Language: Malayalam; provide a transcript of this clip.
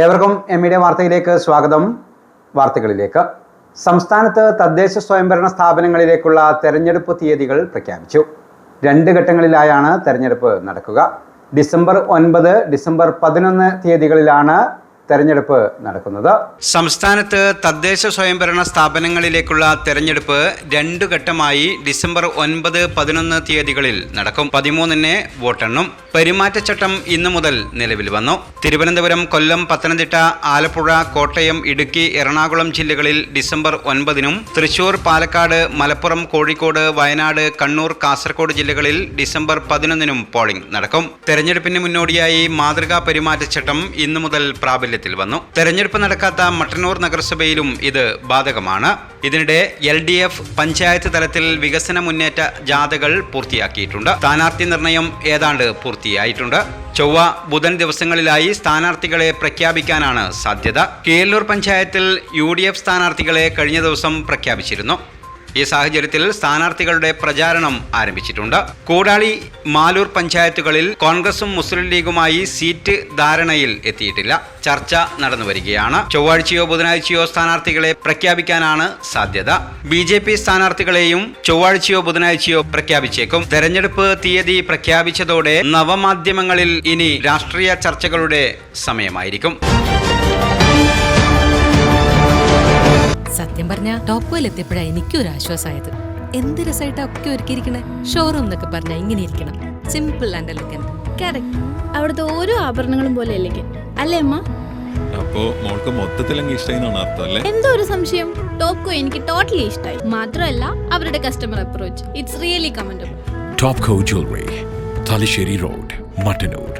ഏവർക്കും എം-മീഡിയ വാർത്തയിലേക്ക് സ്വാഗതം. വാർത്തകളിലേക്ക്. സംസ്ഥാനത്ത് തദ്ദേശ സ്വയംഭരണ സ്ഥാപനങ്ങളിലേക്കുള്ള തെരഞ്ഞെടുപ്പ് തീയതികൾ പ്രഖ്യാപിച്ചു. 2 ഘട്ടങ്ങളിലായാണ് തെരഞ്ഞെടുപ്പ് നടക്കുക. ഡിസംബർ 9, ഡിസംബർ 11 തീയതികളിലാണ് തെരഞ്ഞെടുപ്പ് നടക്കുന്നത്. സംസ്ഥാനത്ത് തദ്ദേശ സ്വയംഭരണ സ്ഥാപനങ്ങളിലേക്കുള്ള തെരഞ്ഞെടുപ്പ് 2 ഘട്ടമായി ഡിസംബർ 9, 11 തീയതികളിൽ നടക്കും. 13-ന് വോട്ടെണ്ണും. പെരുമാറ്റച്ചട്ടം ഇന്നു മുതൽ നിലവിൽ വന്നു. തിരുവനന്തപുരം, കൊല്ലം, പത്തനംതിട്ട, ആലപ്പുഴ, കോട്ടയം, ഇടുക്കി, എറണാകുളം ജില്ലകളിൽ ഡിസംബർ 9-നും തൃശൂർ, പാലക്കാട്, മലപ്പുറം, കോഴിക്കോട്, വയനാട്, കണ്ണൂർ, കാസർഗോഡ് ജില്ലകളിൽ ഡിസംബർ 11-നും പോളിംഗ് നടക്കും. തെരഞ്ഞെടുപ്പിന് മുന്നോടിയായി മാതൃകാ പെരുമാറ്റച്ചട്ടം ഇന്നു മുതൽ പ്രാബല്യത്തിൽ വന്നു. തെരഞ്ഞെടുപ്പ് നടക്കാത്ത മട്ടന്നൂർ നഗരസഭയിലും ഇത് ബാധകമാണ്. ഇതിനിടെ LDF പഞ്ചായത്ത് തലത്തിൽ വികസന മുന്നേറ്റ ജാഥകൾ പൂർത്തിയാക്കിയിട്ടുണ്ട്. സ്ഥാനാർത്ഥി നിർണയം ഏതാണ്ട് പൂർത്തിയായിട്ടുണ്ട്. ചൊവ്വ, ബുധൻ ദിവസങ്ങളിലായി സ്ഥാനാർത്ഥികളെ പ്രഖ്യാപിക്കാനാണ് സാധ്യത. കീഴല്ലൂർ പഞ്ചായത്തിൽ UDF സ്ഥാനാർത്ഥികളെ കഴിഞ്ഞ ദിവസം പ്രഖ്യാപിച്ചിരുന്നു. ഈ സാഹചര്യത്തിൽ സ്ഥാനാർത്ഥികളുടെ പ്രചാരണം ആരംഭിച്ചിട്ടുണ്ട്. കൂടാളി, മാലൂർ പഞ്ചായത്തുകളിൽ കോൺഗ്രസും മുസ്ലിം ലീഗുമായി സീറ്റ് ധാരണയിൽ എത്തിയിട്ടില്ല. ചർച്ച നടന്നുവരികയാണ്. ചൊവ്വാഴ്ചയോ ബുധനാഴ്ചയോ സ്ഥാനാർത്ഥികളെ പ്രഖ്യാപിക്കാനാണ് സാധ്യത. BJP സ്ഥാനാർത്ഥികളെയും ചൊവ്വാഴ്ചയോ ബുധനാഴ്ചയോ പ്രഖ്യാപിച്ചേക്കും. തെരഞ്ഞെടുപ്പ് തീയതി പ്രഖ്യാപിച്ചതോടെ നവമാധ്യമങ്ങളിൽ ഇനി രാഷ്ട്രീയ ചർച്ചകളുടെ സമയമായിരിക്കും. സത്യം പറഞ്ഞ ടോപ്പ് എത്തിയപ്പോഴാ എനിക്കൊരു ആശ്വാസമായത്. എന്ത് രസമായിട്ടാ ഒക്കെ ഒരുക്കിയിരിക്കണേ. ഷോറൂം എന്നൊക്കെ പറഞ്ഞാൽ ഇങ്ങനെ ഇരിക്കണം. Simple and elegant. കറക്റ്റ്. അവിടുത്തെ ഓരോ ആഭരണങ്ങളും പോലെ എലഗന്റ് അല്ലേ അമ്മ? അപ്പോ മോൾക്ക് മൊത്തത്തിൽ ഇഷ്ടമായിന്നാണ് അർത്ഥം അല്ലേ? എന്തോ ഒരു സംശയം. ടോപ്കോ എനിക്ക് ടോട്ടലി ഇഷ്ടമായി. മാത്രമല്ല അവരുടെ customer approach, it's really commendable. Topco jewellery, Thalassery road, Mattannur.